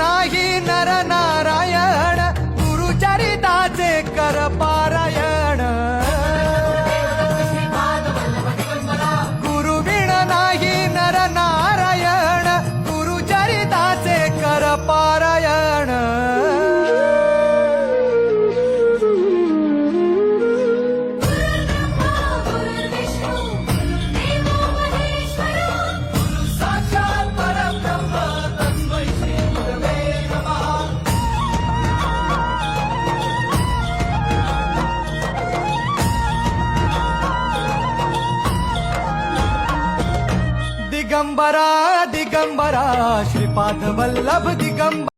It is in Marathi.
नाही नर नारायण गुरुचरिताचे कर पारायण गुरुविण नाही नर नारायण गुरुचरिताचे कर पारायण दिगंबरा दिगंबरा श्रीपाद वल्लभ दिगंबरा